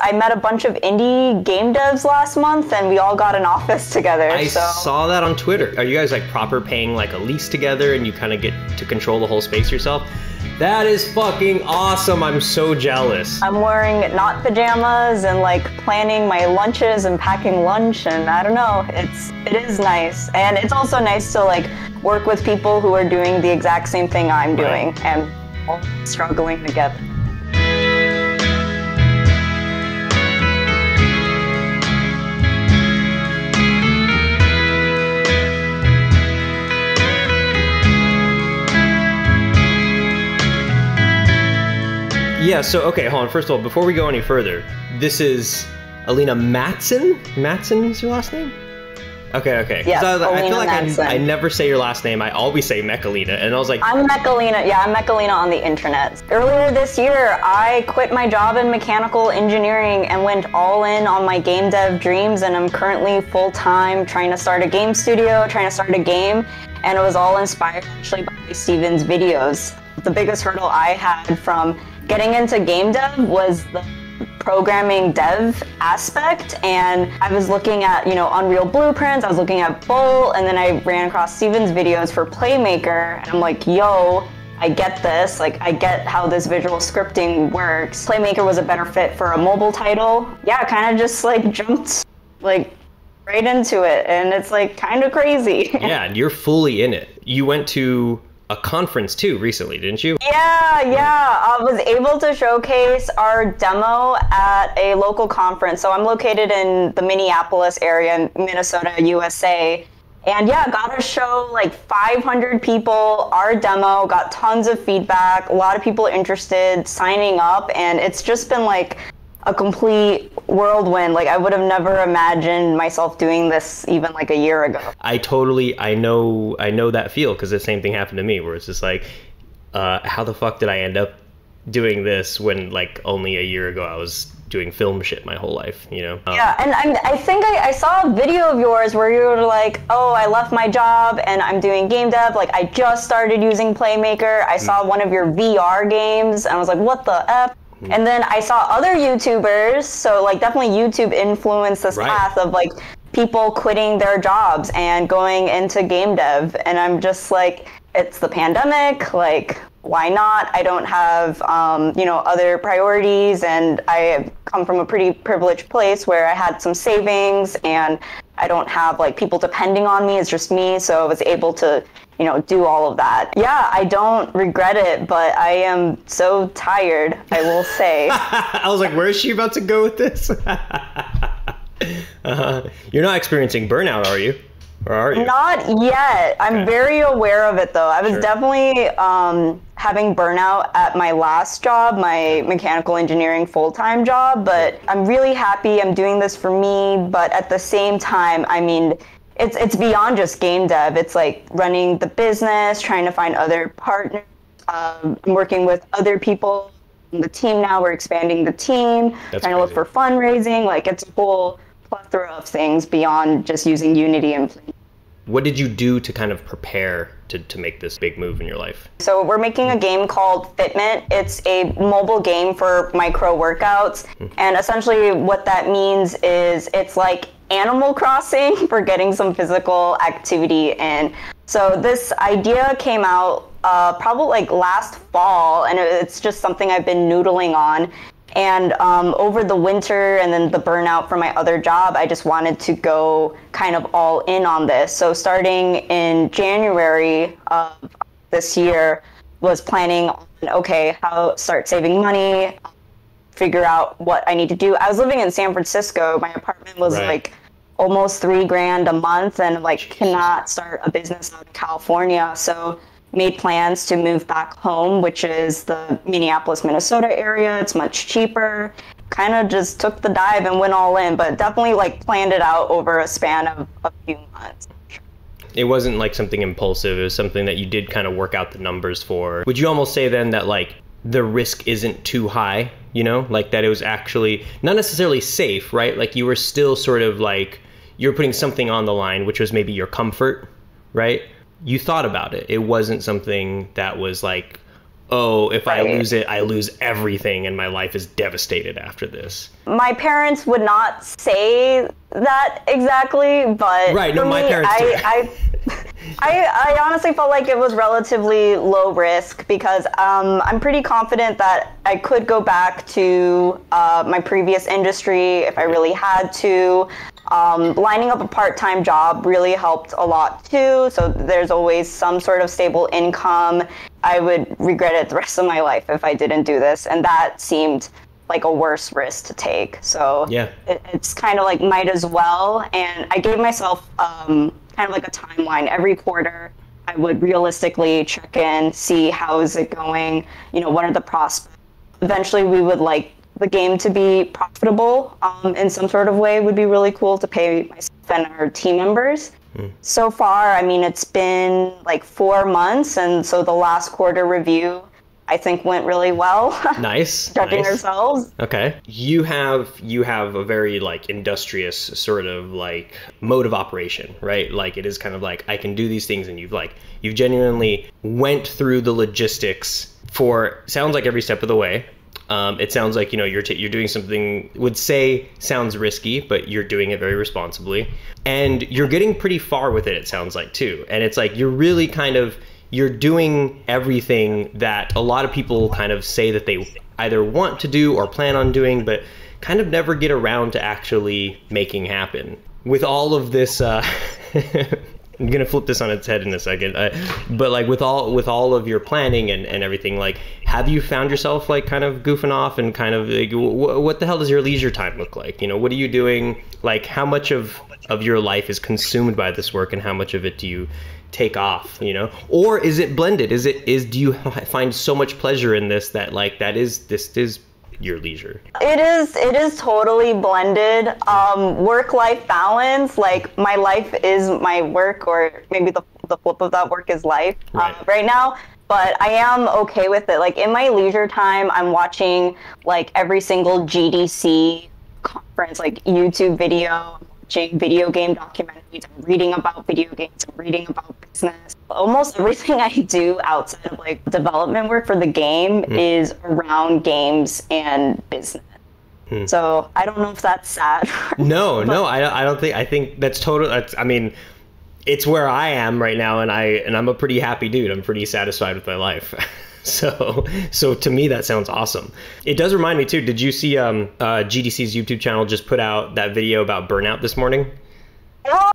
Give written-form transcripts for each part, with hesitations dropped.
I met a bunch of indie game devs last month, and we all got an office together. I saw that on Twitter. Are you guys like proper paying like a lease together and you kind of get to control the whole space yourself? That is fucking awesome. I'm so jealous. I'm wearing not pajamas and like planning my lunches and packing lunch, and I don't know, it is nice. And it's also nice to like work with people who are doing the exact same thing I'm doing and all struggling together. Yeah, so, okay, hold on. First of all, before we go any further, this is Alina Matson? Matson is your last name? Okay. Yes, I feel like Matson. I never say your last name. I always say Mechalina, and I was like... I'm Mechalina. Yeah, I'm Mechalina on the internet. Earlier this year, I quit my job in mechanical engineering and went all in on my game dev dreams, and I'm currently full-time trying to start a game studio, trying to start a game, and it was all inspired actually by Steven's videos. The biggest hurdle I had from getting into game dev was the programming dev aspect, and I was looking at, Unreal blueprints, I was looking at Bolt, and then I ran across Steven's videos for Playmaker, and I'm like, yo, I get this, like, I get how this visual scripting works. Playmaker was a better fit for a mobile title. Yeah, I kind of just, like, jumped, like, right into it, and it's, like, kind of crazy. Yeah, and you're fully in it. You went to a conference too recently, didn't you? Yeah. I was able to showcase our demo at a local conference. So I'm located in the Minneapolis area in Minnesota, USA. And yeah, got to show like 500 people our demo, got tons of feedback, a lot of people interested, signing up, and it's just been like a complete whirlwind. Like, I would have never imagined myself doing this even like a year ago. I know that feel, because the same thing happened to me, where it's just like, how the fuck did I end up doing this when like only a year ago I was doing film shit my whole life, Yeah, and I think I saw a video of yours where you were like, oh, I left my job and I'm doing game dev. Like, I just started using Playmaker. I saw one of your VR games and I was like, what the F? And then I saw other YouTubers, so like definitely YouTube influenced this path of like people quitting their jobs and going into game dev. And I'm just like, it's the pandemic, like, why not? I don't have, other priorities, and I have come from a pretty privileged place where I had some savings and I don't have like people depending on me. It's just me. So I was able to, do all of that. Yeah, I don't regret it, but I am so tired, I will say. I was like, where is she about to go with this? You're not experiencing burnout, are you? Or are you? Not yet. I'm very aware of it, though. I was definitely having burnout at my last job, my mechanical engineering full-time job, but I'm really happy I'm doing this for me. But at the same time, I mean, it's beyond just game dev. It's like running the business, trying to find other partners, working with other people in the team now. We're expanding the team, trying to look for fundraising. Like, it's a whole plethora of things beyond just using Unity and Fitment. What did you do to kind of prepare to make this big move in your life? So we're making a game called Fitment. It's a mobile game for micro workouts. And essentially what that means is it's like Animal Crossing for getting some physical activity in. So this idea came out probably like last fall, and it's just something I've been noodling on. And over the winter and then the burnout from my other job, I just wanted to go kind of all in on this. So starting in January of this year, was planning on, okay, how start saving money, figure out what I need to do. I was living in San Francisco. My apartment was like almost $3,000 a month, and like cannot start a business out in California. So made plans to move back home, which is the Minneapolis, Minnesota area. It's much cheaper. Kind of just took the dive and went all in, but definitely like planned it out over a span of a few months. It wasn't like something impulsive. It was something that you did kind of work out the numbers for. Would you almost say then that like the risk isn't too high, like that it was actually not necessarily safe, right? Like you were still sort of like, you're putting something on the line, which was maybe your comfort, right? You thought about it. It wasn't something that was like oh, if I Right. lose it, I lose everything and my life is devastated after this. My parents would not say that exactly, but Right, no, for my me, parents do. I honestly felt like it was relatively low risk because I'm pretty confident that I could go back to my previous industry if I really had to. Lining up a part-time job really helped a lot too, so there's always some sort of stable income. I would regret it the rest of my life if I didn't do this, and that seemed like a worse risk to take. So Yeah. it's kind of like might as well, and I gave myself kind of like a timeline. Every quarter I would realistically check in, see how is it going, what are the prospects. Eventually we would like the game to be profitable in some sort of way. Would be really cool to pay myself and our team members. So far, I mean, it's been like 4 months, and so the last quarter review I think went really well. Nice. Judging nice. ourselves. Okay. You have a very like industrious sort of like mode of operation, right? Like it is kind of like I can do these things, and you've genuinely went through the logistics for sounds like every step of the way. It sounds like you're doing something would say sounds risky, but you're doing it very responsibly, and you're getting pretty far with it. It sounds like too, and it's like you're really you're doing everything that a lot of people kind of say that they either want to do or plan on doing, but kind of never get around to actually making happen. With all of this, I'm gonna flip this on its head in a second, but like with all of your planning and everything, like have you found yourself like kind of goofing off and kind of like, what the hell does your leisure time look like? What are you doing? Like how much of your life is consumed by this work, and how much of it do you take off, or is it blended? Do you find so much pleasure in this that like this is your leisure? It is totally blended. Work-life balance, like my life is my work, or maybe the flip of that, work is life right now. But I am okay with it. Like in my leisure time, I'm watching like every single GDC conference, like YouTube video, watching video game documentaries, I'm reading about video games, I'm reading about business. Almost everything I do outside of like development work for the game is around games and business. So I don't know if that's sad. No, I don't think. I think that's total. I mean, it's where I am right now, and I'm a pretty happy dude. I'm pretty satisfied with my life. So to me, that sounds awesome. It does remind me too. Did you see GDC's YouTube channel just put out that video about Burnout this morning? Oh,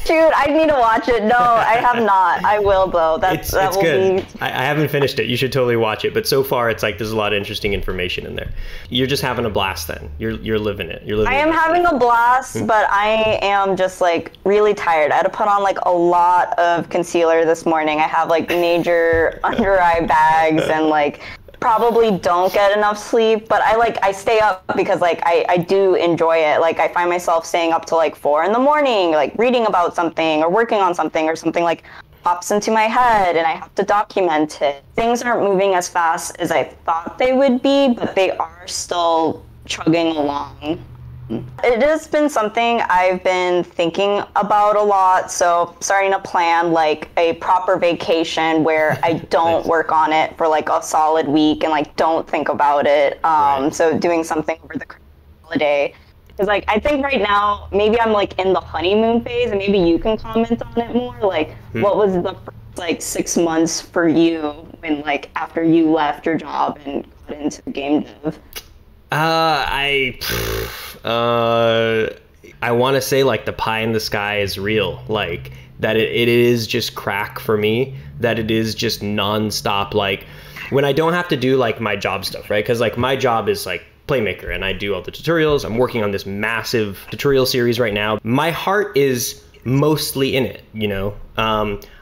shoot, I need to watch it. No, I have not. I will though. It's good. I haven't finished it. You should totally watch it. But so far, it's like there's a lot of interesting information in there. You're just having a blast then. You're living it. I am having a blast, but I am just like really tired. I had to put on like a lot of concealer this morning. I have like major under eye bags and like probably don't get enough sleep, but I stay up because like I do enjoy it. Like I find myself staying up till like 4 a.m, like reading about something or working on something, or something like pops into my head and I have to document it. Things aren't moving as fast as I thought they would be, but they are still chugging along. It has been something I've been thinking about a lot, so starting to plan like a proper vacation where I don't Nice. work on it for like a solid week and like don't think about it. Right. So doing something over the Christmas holiday. Because like I think right now maybe I'm like in the honeymoon phase, and maybe you can comment on it more. Like what was the first like 6 months for you when like after you left your job and got into game dev? I want to say like the pie in the sky is real, like that it is just crack for me, that it is just nonstop, like when I don't have to do like my job stuff, right? Because like my job is like Playmaker and I do all the tutorials. I'm working on this massive tutorial series right now. My heart is mostly in it,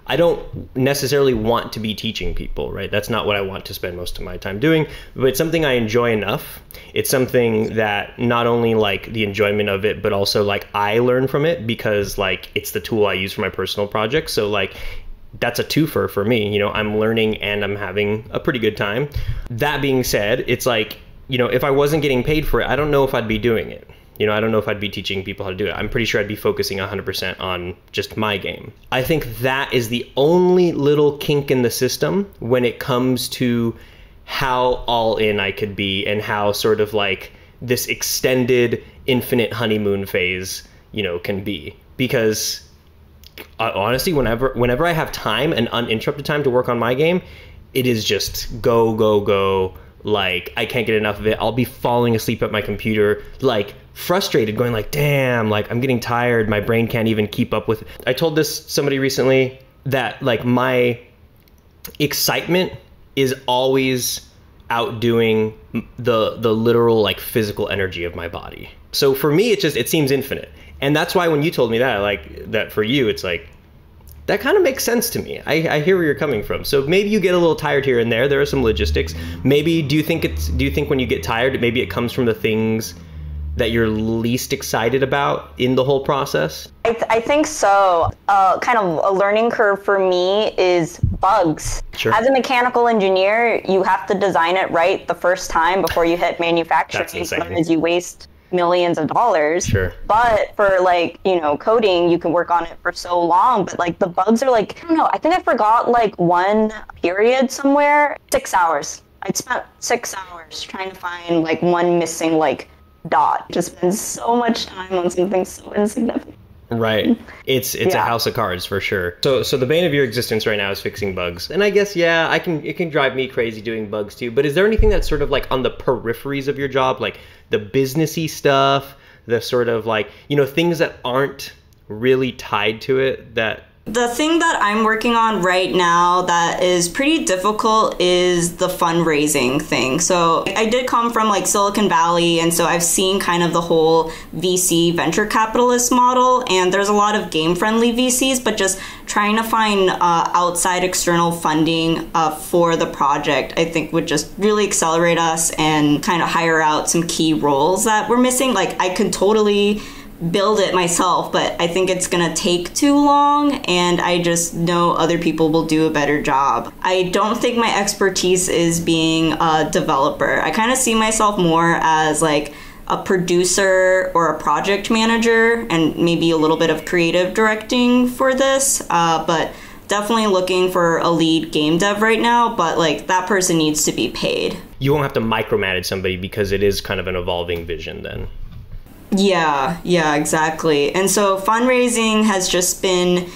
I don't necessarily want to be teaching people, right? That's not what I want to spend most of my time doing, but it's something I enjoy enough. It's something that not only like the enjoyment of it, but also like I learn from it because like it's the tool I use for my personal projects. So like that's a twofer for me, I'm learning and I'm having a pretty good time. That being said, it's like, if I wasn't getting paid for it, I don't know if I'd be doing it. You know, I don't know if I'd be teaching people how to do it. I'm pretty sure I'd be focusing 100% on just my game. I think that is the only little kink in the system when it comes to how all in I could be and how sort of like this extended infinite honeymoon phase, you know, can be. Because honestly, whenever I have time and uninterrupted time to work on my game, it is just go, go, go. Like, I can't get enough of it. I'll be falling asleep at my computer, like, frustrated, going like, damn, like, I'm getting tired. My brain can't even keep up with it. I told somebody recently that, like, my excitement is always outdoing the literal, like, physical energy of my body. So for me, it seems infinite. And that's why when you told me that, like, that for you, it's like, that kind of makes sense to me. I hear where you're coming from. So maybe you get a little tired here and there. There are some logistics. Maybe do you think when you get tired, maybe it comes from the things that you're least excited about in the whole process? I think so. Kind of a learning curve for me is bugs. Sure. As a mechanical engineer, you have to design it right the first time before you hit manufacturing. That's insane. Otherwise you waste millions of dollars. Sure. But for, like, you know, coding, you can work on it for so long. But, like, the bugs are, like, I don't know, I think I forgot, like, one period somewhere. 6 hours. I'd spent 6 hours trying to find, like, one missing, like, dot. Just spend so much time on something so insignificant. Right. It's a house of cards for sure. So the bane of your existence right now is fixing bugs. And I guess, yeah, it can drive me crazy doing bugs too. But is there anything that's sort of like on the peripheries of your job, like the businessy stuff, the sort of like, you know, things that aren't really tied to it that... The thing that I'm working on right now that is pretty difficult is the fundraising thing. So I did come from like Silicon Valley, and so I've seen kind of the whole VC venture capitalist model, and there's a lot of game-friendly VCs, but just trying to find outside external funding for the project, I think would just really accelerate us and kind of hire out some key roles that we're missing. Like, I could totally build it myself, but I think it's gonna take too long, and I just know other people will do a better job. I don't think my expertise is being a developer. I kind of see myself more as like a producer or a project manager, and maybe a little bit of creative directing for this, but definitely looking for a lead game dev right now, but like that person needs to be paid. You won't have to micromanage somebody because it is kind of an evolving vision then. Yeah, exactly. And so fundraising has just been,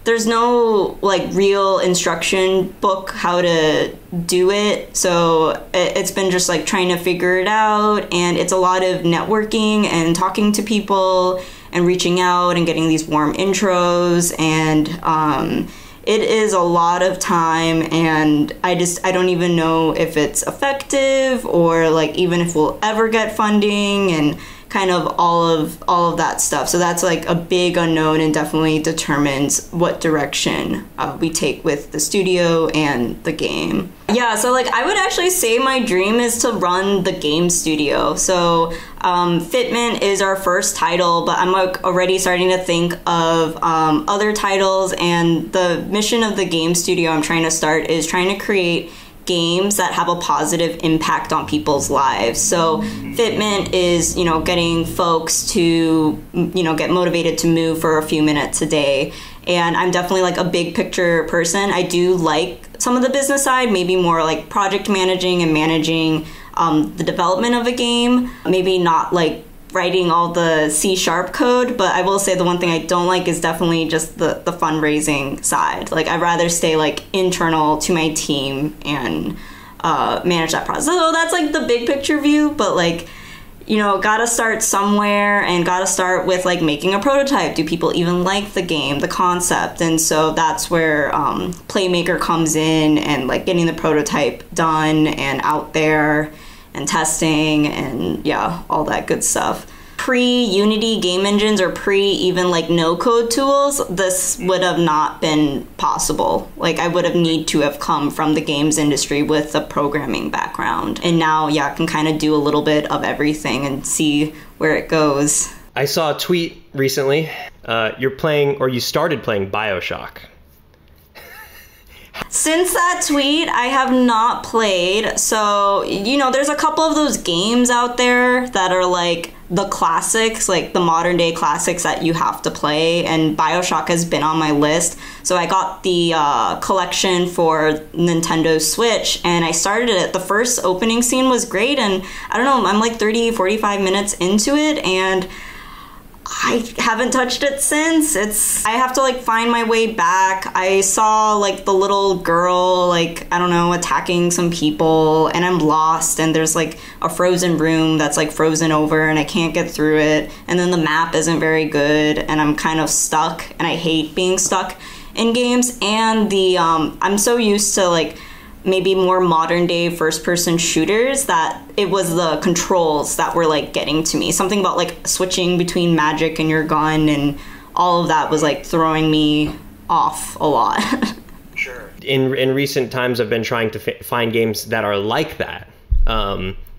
there's no like real instruction book how to do it. So it's been just like trying to figure it out. And it's a lot of networking and talking to people and reaching out and getting these warm intros. And it is a lot of time, and I don't even know if it's effective or like even if we'll ever get funding, and kind of all of that stuff. So that's like a big unknown, and definitely determines what direction we take with the studio and the game. Yeah, so like I would actually say my dream is to run the game studio. So Fitment is our first title, but I'm like already starting to think of other titles, and the mission of the game studio I'm trying to start is trying to create games that have a positive impact on people's lives. So Fitment is, you know, getting folks to, you know, get motivated to move for a few minutes a day. And I'm definitely like a big picture person. I do like some of the business side, maybe more like project managing and managing the development of a game, maybe not like writing all the C# code, but I will say the one thing I don't like is definitely just the fundraising side. Like, I'd rather stay like internal to my team and manage that process. So that's like the big picture view, but like, you know, gotta start somewhere, and gotta start with like making a prototype. Do people even like the game, the concept? And so that's where Playmaker comes in, and like getting the prototype done and out there and testing and yeah, all that good stuff. Pre-Unity game engines or even like no-code tools, this would have not been possible. Like, I would have need to have come from the games industry with a programming background. And now, yeah, I can kind of do a little bit of everything and see where it goes. I saw a tweet recently. You started playing BioShock. Since that tweet, I have not played. So, you know, there's a couple of those games out there that are like the classics, like the modern day classics that you have to play. And BioShock has been on my list. So I got the collection for Nintendo Switch and I started it. The first opening scene was great. And I don't know, I'm like 30, 45 minutes into it. And I haven't touched it since. I have to like find my way back. I saw like the little girl, like, I don't know, attacking some people and I'm lost and there's like a frozen room that's like frozen over and I can't get through it. And then the map isn't very good and I'm kind of stuck and I hate being stuck in games. And I'm so used to like maybe more modern day first person shooters that it was the controls that were like getting to me. Something about like switching between magic and your gun and all of that was like throwing me off a lot. Sure. In recent times I've been trying to find games that are like that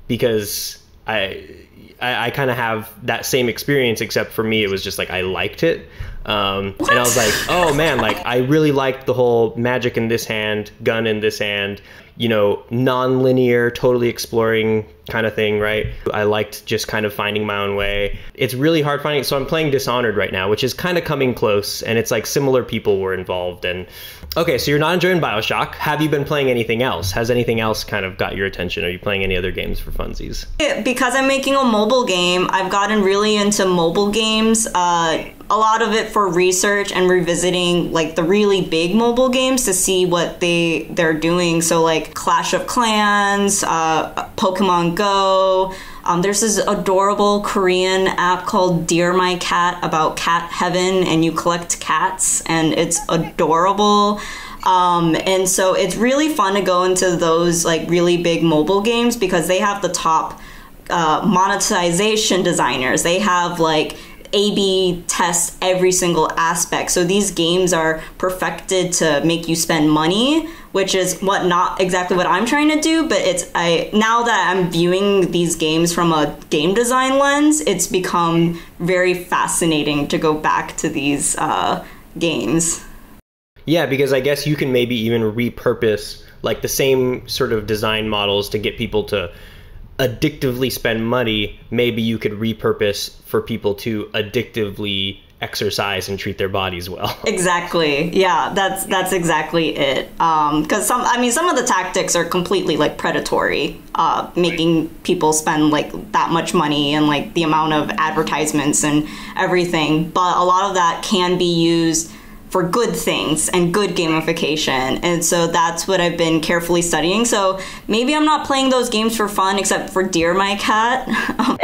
because I kind of have that same experience, except for me it was just like I liked it. And I was like, oh man, like I really liked the whole magic in this hand, gun in this hand, you know, non-linear, totally exploring kind of thing, right? I liked just kind of finding my own way. It's really hard finding it. So I'm playing Dishonored right now, which is kind of coming close, and it's like similar people were involved. And okay, so you're not enjoying BioShock. Have you been playing anything else? Has anything else kind of got your attention? Are you playing any other games for funsies? Because I'm making a mobile game, I've gotten really into mobile games. A lot of it for research and revisiting like the really big mobile games to see what they're doing. So like Clash of Clans, Pokemon Go. There's this adorable Korean app called Dear My Cat about cat heaven, and you collect cats, and it's adorable. And so it's really fun to go into those like really big mobile games because they have the top monetization designers. They have like A/B test every single aspect. So these games are perfected to make you spend money, which is not exactly what I'm trying to do, but now that I'm viewing these games from a game design lens, it's become very fascinating to go back to these games. Yeah, because I guess you can maybe even repurpose like the same sort of design models to get people to addictively spend money. Maybe you could repurpose for people to addictively exercise and treat their bodies well. Exactly. Yeah, that's exactly it. Because some of the tactics are completely like predatory, making people spend like that much money and like the amount of advertisements and everything. But a lot of that can be used for good things and good gamification. And so that's what I've been carefully studying. So maybe I'm not playing those games for fun, except for Dear My Cat.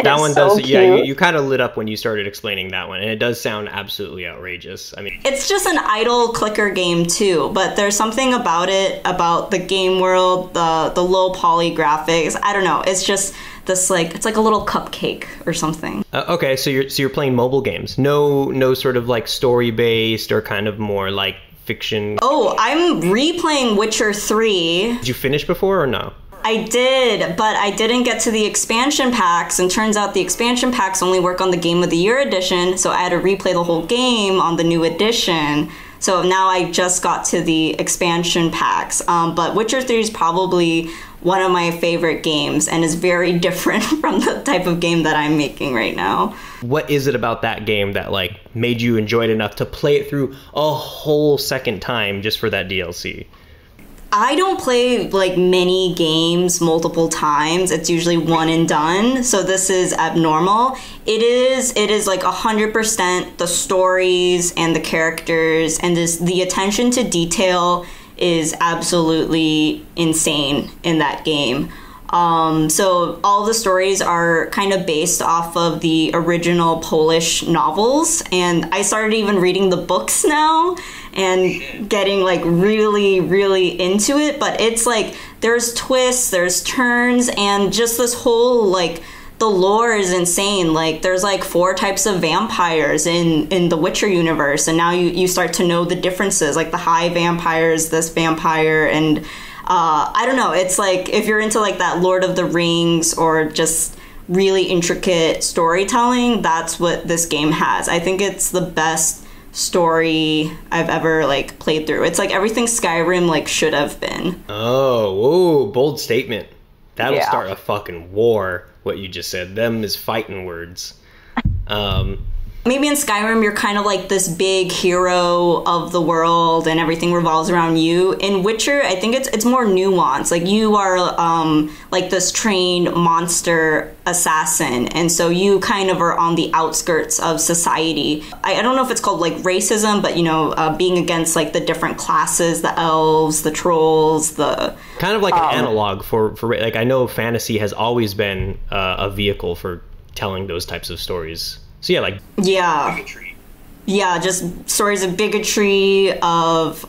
That one does, yeah, you kind of lit up when you started explaining that one. And it does sound absolutely outrageous. I mean, it's just an idle clicker game too, but there's something about it, about the game world, the low poly graphics. I don't know. It's just this like, it's like a little cupcake or something. Okay, so you're playing mobile games. No sort of like story based or kind of more like fiction. Oh, I'm replaying Witcher 3. Did you finish before or no? I did, but I didn't get to the expansion packs, and turns out the expansion packs only work on the Game of the Year edition, so I had to replay the whole game on the new edition. So now I just got to the expansion packs. But Witcher 3 is probably one of my favorite games and is very different from the type of game that I'm making right now. What is it about that game that like made you enjoy it enough to play it through a whole second time just for that DLC? I don't play like many games multiple times. It's usually one and done. So this is abnormal. It is like 100% the stories and the characters and the attention to detail is absolutely insane in that game. So all the stories are kind of based off of the original Polish novels, and I started even reading the books now and getting like really, really into it. But it's like there's twists, there's turns, and just this whole like the lore is insane. Like there's like 4 types of vampires in the Witcher universe, and now you start to know the differences, like the high vampires, this vampire, and I don't know, it's like if you're into like that Lord of the Rings or just really intricate storytelling, that's what this game has. I think it's the best story I've ever like played through. It's like everything Skyrim like should have been. Oh, bold statement. That'll start a fucking war, what you just said. Them is fighting words. Maybe in Skyrim you're kind of like this big hero of the world and everything revolves around you. In Witcher, I think it's more nuanced. Like you are like this trained monster assassin, and so you kind of are on the outskirts of society. I don't know if it's called like racism, but you know, being against like the different classes, the elves, the trolls, the kind of like an analog for like, I know fantasy has always been a vehicle for telling those types of stories. So yeah, like bigotry. Yeah, just stories of bigotry, of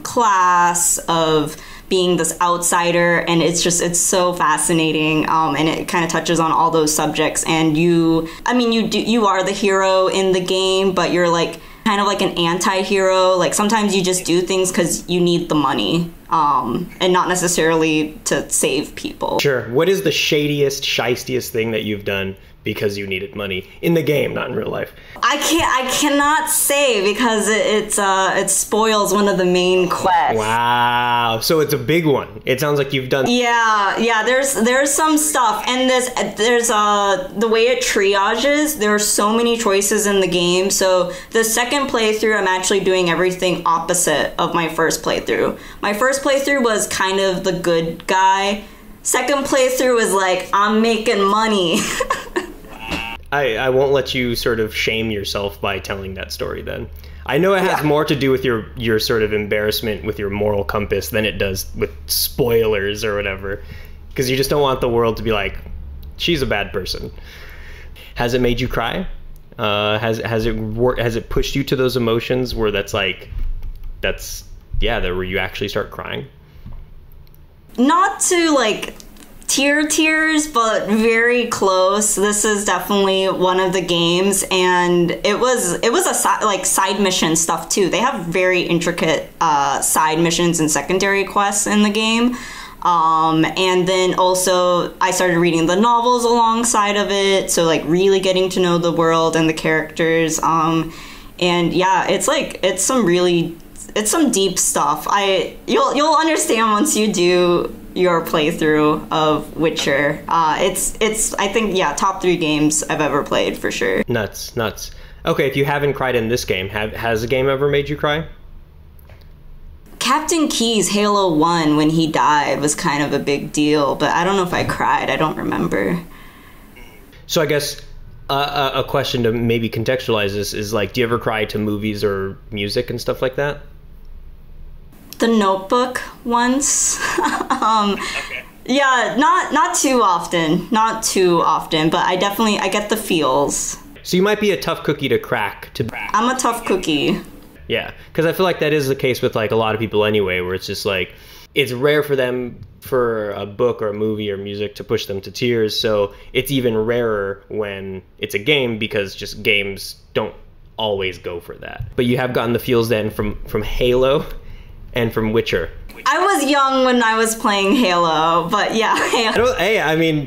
class, of being this outsider, and it's so fascinating, and it kind of touches on all those subjects. And you are the hero in the game, but you're like kind of like an anti-hero. Like sometimes you just do things because you need the money, and not necessarily to save people. Sure. What is the shadiest, shystiest thing that you've done because you needed money in the game, not in real life? I cannot say because it spoils one of the main quests. Wow. So it's a big one. It sounds like you've done. Yeah. There's some stuff, and there's the way it triages. There are so many choices in the game. So the second playthrough, I'm actually doing everything opposite of my first playthrough. My first playthrough was kind of the good guy. Second playthrough was like, I'm making money. I won't let you sort of shame yourself by telling that story then. I know it has more to do with your sort of embarrassment with your moral compass than it does with spoilers or whatever. Because you just don't want the world to be like, she's a bad person. Has it made you cry? Has it pushed you to those emotions where where you actually start crying? Not to like tears, but very close. This is definitely one of the games, and it was a side mission stuff too. They have very intricate side missions and secondary quests in the game. And then also I started reading the novels alongside of it, so like really getting to know the world and the characters. And yeah, it's some deep stuff. You'll understand once you do your playthrough of Witcher. It's I think top 3 games I've ever played for sure. Nuts. Okay, if you haven't cried in this game, has a game ever made you cry? Captain Key's Halo 1, when he died, was kind of a big deal, but I don't know if I cried. I don't remember. So I guess a question to maybe contextualize this is like, do you ever cry to movies or music and stuff like that? The Notebook once. Okay. Yeah, not too often, but I get the feels. So you might be a tough cookie to crack. I'm a tough cookie. Yeah, because I feel like that is the case with like a lot of people anyway, where it's just like, it's rare for them, for a book or a movie or music to push them to tears. So it's even rarer when it's a game, because just games don't always go for that. But you have gotten the feels then from Halo and from Witcher. I was young when I was playing Halo, but yeah. I mean,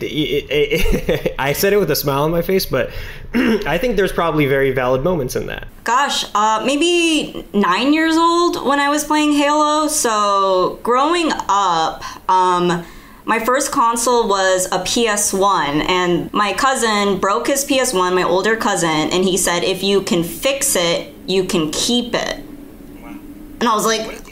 I said it with a smile on my face, but I think there's probably very valid moments in that. Gosh, maybe 9 years old when I was playing Halo. So growing up, my first console was a PS1, and my cousin broke his PS1, my older cousin, and he said, if you can fix it, you can keep it. And I was like,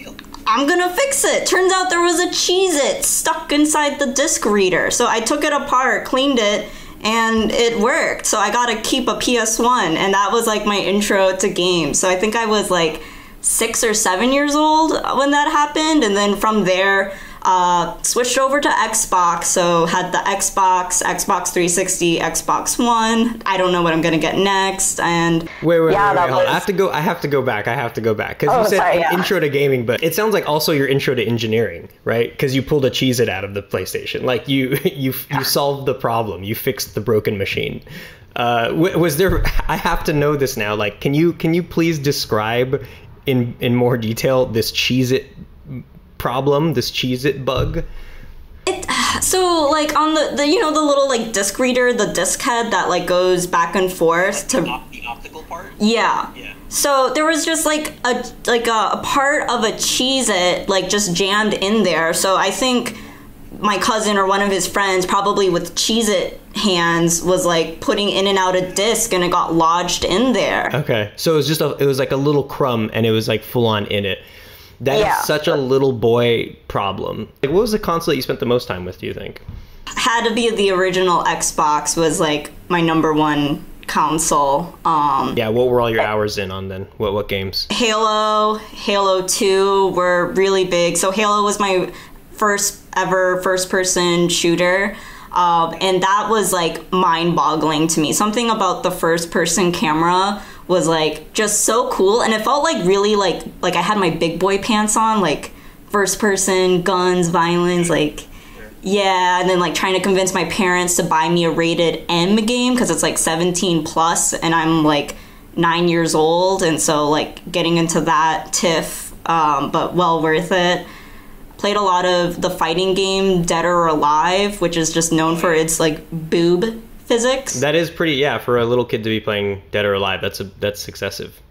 I'm gonna fix it. Turns out there was a Cheezit stuck inside the disc reader. So I took it apart, cleaned it, and it worked. So I got to keep a PS1, and that was like my intro to games. So I think I was like 6 or 7 years old when that happened, and then from there switched over to Xbox. So had the Xbox 360, Xbox One. I don't know what I'm gonna get next. And wait, I have to go back because you said intro to gaming, but it sounds like also your intro to engineering, right? Because you pulled a Cheez-It out of the PlayStation. Like you solved the problem, you fixed the broken machine. Was there? I have to know this now. Like, can you please describe in more detail this Cheez-It problem, this Cheez-It bug? So like on the the little like disc reader, the disc head that like goes back and forth to the optical part. Yeah. So there was just like a part of a Cheez-It like just jammed in there. So I think my cousin or one of his friends, probably with Cheez-It hands, was like putting in and out a disc, and it got lodged in there. Okay, so it was like a little crumb, and it was like full on in it. That is such a little boy problem. Like, what was the console that you spent the most time with, do you think? Had to be the original Xbox. Was like my number one console. Yeah, what were all your hours in on then? What games? Halo 2 were really big. So Halo was my first ever first-person shooter. And that was like mind-boggling to me. Something about the first-person camera was like just so cool, and it felt like really like I had my big boy pants on, like first-person, guns, violence, like. Yeah, and then like trying to convince my parents to buy me a rated M game because it's like 17 plus, and I'm like 9 years old, and so like getting into that tiff, but well worth it. Played a lot of the fighting game Dead or Alive, which is just known for its like boob physics. That is pretty, yeah, for a little kid to be playing Dead or Alive, that's excessive.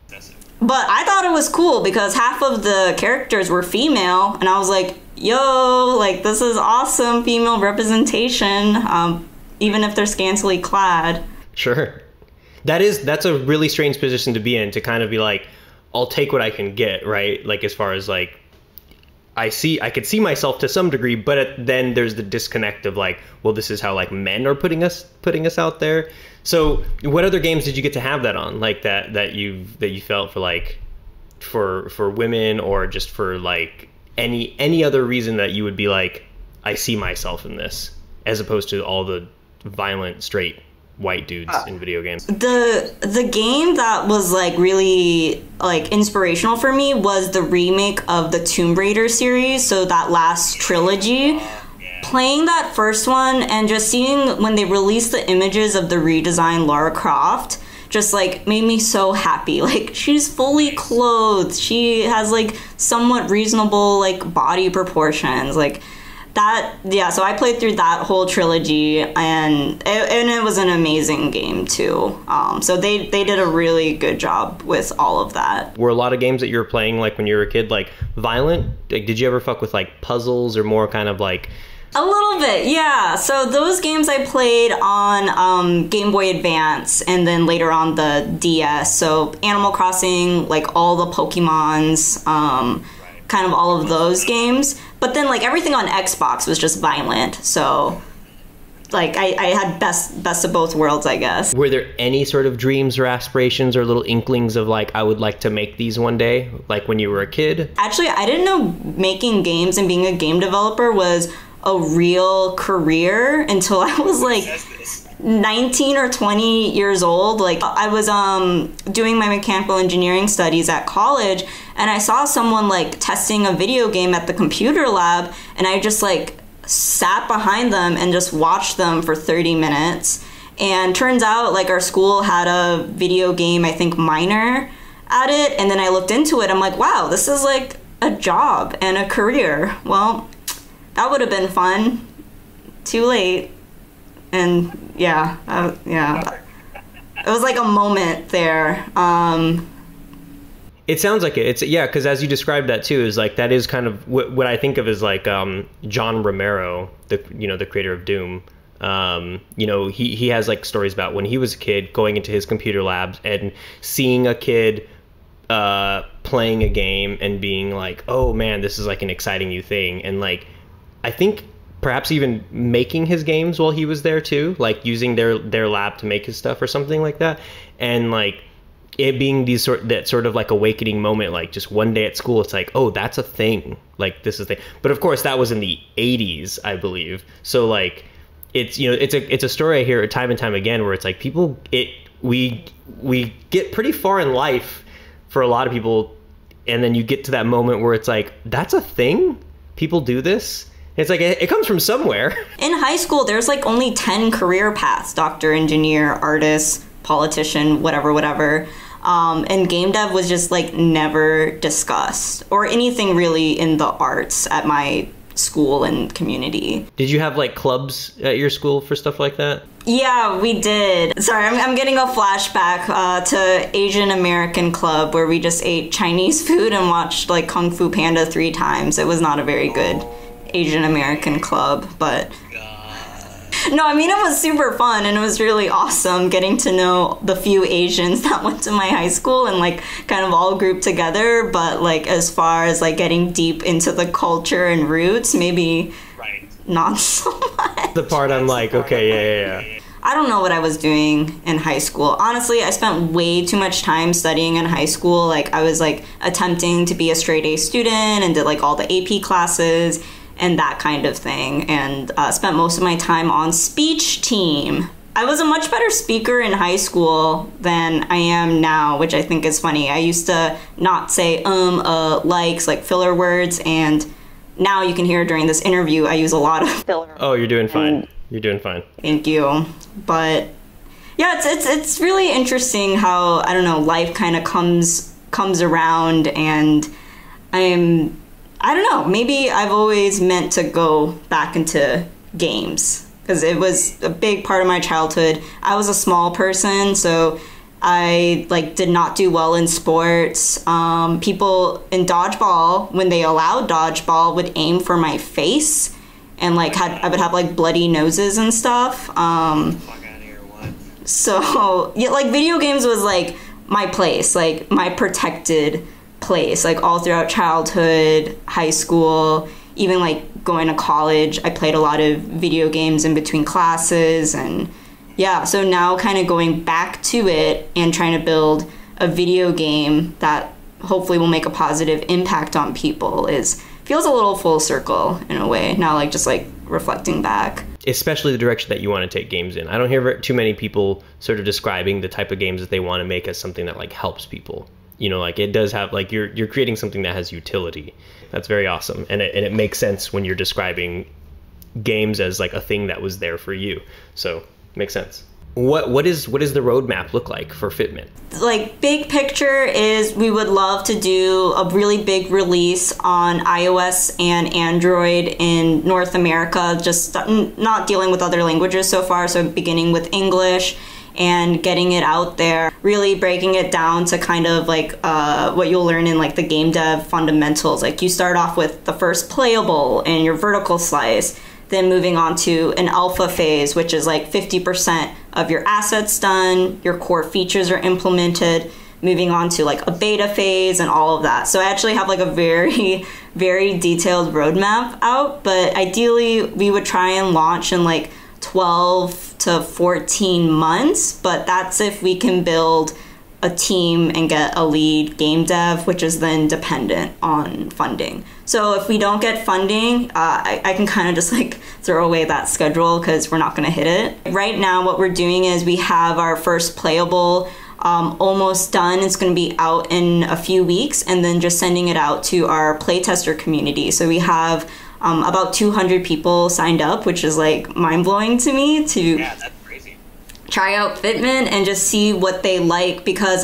But I thought it was cool because half of the characters were female, and I was like, yo, like, this is awesome female representation, even if they're scantily clad. Sure. That's a really strange position to be in, to kind of be like, I'll take what I can get, right? Like, as far as like, I could see myself to some degree, but then there's the disconnect of like, well, this is how like men are putting us out there. So what other games did you get to have that on, like that you felt for like for women, or just for like any other reason that you would be like, I see myself in this, as opposed to all the violent straight white dudes in video games? The game that was like really like inspirational for me was the remake of the Tomb Raider series, so that last trilogy. Playing that first one and just seeing when they released the images of the redesigned Lara Croft just like made me so happy. Like, she's fully clothed, she has like somewhat reasonable like body proportions, like that. Yeah, so I played through that whole trilogy, and it was an amazing game too. So they did a really good job with all of that. Were a lot of games that you were playing like when you were a kid like violent? Like, did you ever fuck with like puzzles, or more kind of like? A little bit, yeah. So those games I played on Game Boy Advance, and then later on the DS. So Animal Crossing, like all the Pokemons, kind of all of those games. But then like everything on Xbox was just violent. So like I had best of both worlds, I guess. Were there any sort of dreams or aspirations or little inklings of like, I would like to make these one day, like when you were a kid? Actually, I didn't know making games and being a game developer was a real career until I was like 19 or 20 years old. Like, I was doing my mechanical engineering studies at college, and I saw someone like testing a video game at the computer lab, and I just like sat behind them and just watched them for 30 minutes. And turns out like our school had a video game, I think, minor at it, and then I looked into it. I'm like, wow, this is like a job and a career. Well, that would have been fun. Too late. And yeah, it was like a moment there. It sounds like it. It's, yeah, because as you described that too, is like, that is kind of what I think of as like John Romero, the creator of Doom. He has like stories about when he was a kid going into his computer labs and seeing a kid playing a game and being like, oh man, this is like an exciting new thing. And like, I think perhaps even making his games while he was there too, like using their lab to make his stuff or something like that. And like it being that sort of like awakening moment, like just one day at school, it's like, oh, that's a thing. Like, this is the thing. But of course that was in the 80s, I believe. So like, it's, it's a story I hear time and time again where it's like we get pretty far in life for a lot of people. And then you get to that moment where it's like, that's a thing? People do this? It's like, it comes from somewhere. In high school, there's like only 10 career paths: doctor, engineer, artist, politician, whatever. And game dev was just like never discussed, or anything really in the arts at my school and community. Did you have like clubs at your school for stuff like that? Yeah, we did. Sorry, I'm getting a flashback to Asian American Club where we just ate Chinese food and watched like Kung Fu Panda 3 times. It was not a very good Asian American Club, but no, I mean, it was super fun and it was really awesome getting to know the few Asians that went to my high school and like kind of all grouped together. But like as far as like getting deep into the culture and roots, maybe not so much. The part I'm like, okay, yeah. I don't know what I was doing in high school. Honestly, I spent way too much time studying in high school. Like I was like attempting to be a straight A student and did like all the AP classes and that kind of thing, and spent most of my time on speech team. I was a much better speaker in high school than I am now, which I think is funny. I used to not say likes, like filler words, and now you can hear during this interview I use a lot of filler. Oh, you're doing fine. You're doing fine. Thank you. But yeah, it's really interesting how, I don't know, life kind of comes around, and I don't know, maybe I've always meant to go back into games because it was a big part of my childhood. I was a small person, so I like did not do well in sports. People in dodgeball, when they allowed dodgeball, would aim for my face, and like I would have like bloody noses and stuff. So yeah, like video games was like my place, like my protected place, like all throughout childhood, high school, even like going to college. I played a lot of video games in between classes, and yeah, so now kind of going back to it and trying to build a video game that hopefully will make a positive impact on people feels a little full circle in a way now, like just like reflecting back. Especially the direction that you want to take games in. I don't hear too many people sort of describing the type of games that they want to make as something that like helps people. You know, like it does have, like you're creating something that has utility. That's very awesome. And it makes sense when you're describing games as like a thing that was there for you. So makes sense. What is the roadmap look like for Fitment? Like big picture is we would love to do a really big release on iOS and Android in North America, just not dealing with other languages so far. So beginning with English and getting it out there, really breaking it down to kind of like what you'll learn in like the game dev fundamentals. Like you start off with the first playable and your vertical slice, then moving on to an alpha phase, which is like 50% of your assets done, your core features are implemented, moving on to like a beta phase and all of that. So I actually have like a very, very detailed roadmap out, but ideally we would try and launch in like 12 to 14 months, but that's if we can build a team and get a lead game dev, which is then dependent on funding. So if we don't get funding, I can kind of just like throw away that schedule because we're not going to hit it. Right now what we're doing is we have our first playable almost done. It's going to be out in a few weeks, and then just sending it out to our playtester community. So we have about 200 people signed up, which is like mind-blowing to me to that's crazy. Try out Fitment and just see what they like, because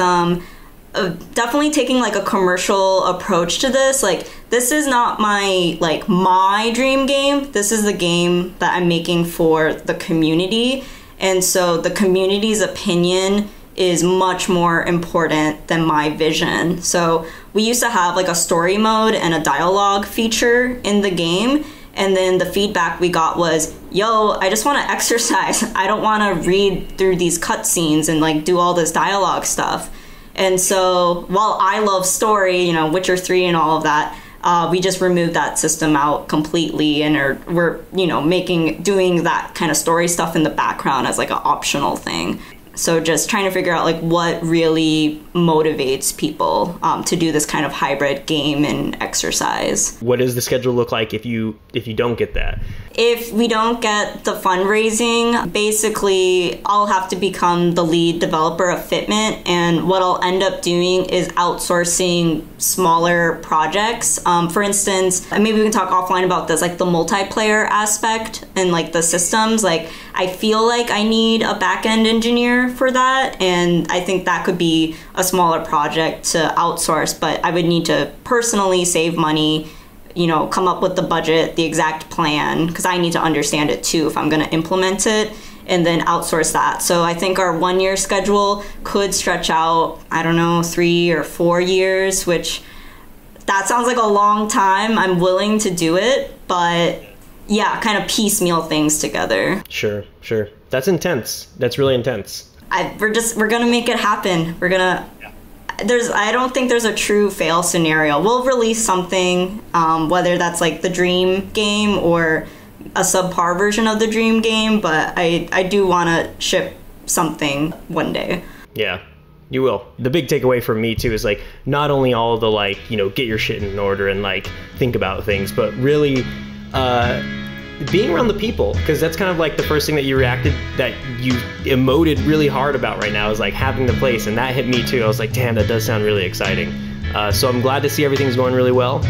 definitely taking like a commercial approach to this. Like this is not my dream game. This is the game that I'm making for the community, and so the community's opinion is much more important than my vision. So we used to have like a story mode and a dialogue feature in the game, and then the feedback we got was, yo, I just want to exercise. I don't want to read through these cutscenes and like do all this dialogue stuff. And so while I love story, you know, Witcher 3 and all of that, we just removed that system out completely, and we're, you know, doing that kind of story stuff in the background as like an optional thing. So just trying to figure out like what really motivates people to do this kind of hybrid game and exercise. What does the schedule look like if you don't get that? If we don't get the fundraising, basically I'll have to become the lead developer of Fitment, and what I'll end up doing is outsourcing smaller projects. For instance, maybe we can talk offline about this, like the multiplayer aspect and like the systems. Like I feel like I need a back-end engineer for that, and I think that could be a smaller project to outsource, but I would need to personally save money come up with the budget, the exact plan, because I need to understand it too if I'm going to implement it, and then outsource that. So I think our 1 year schedule could stretch out, I don't know, 3 or 4 years, which that sounds like a long time. I'm willing to do it, but yeah, kind of piecemeal things together. Sure. That's intense. That's really intense. We're gonna make it happen. I don't think there's a true fail scenario. We'll release something, whether that's like the dream game or a subpar version of the dream game, but I do want to ship something one day. Yeah. You will. The big takeaway from me too is like not only all the like, get your shit in order and like think about things, but really being around the people, because that's kind of like the first thing that you emoted really hard about right now is like having the place, and that hit me too. I was like, damn, that does sound really exciting. So I'm glad to see everything's going really well.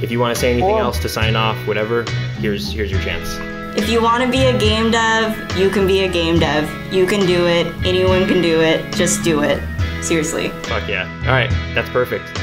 If you want to say anything else to sign off, whatever, here's your chance. If you want to be a game dev, you can be a game dev. You can do it. Anyone can do it. Just do it. Seriously. Fuck yeah. All right. That's perfect.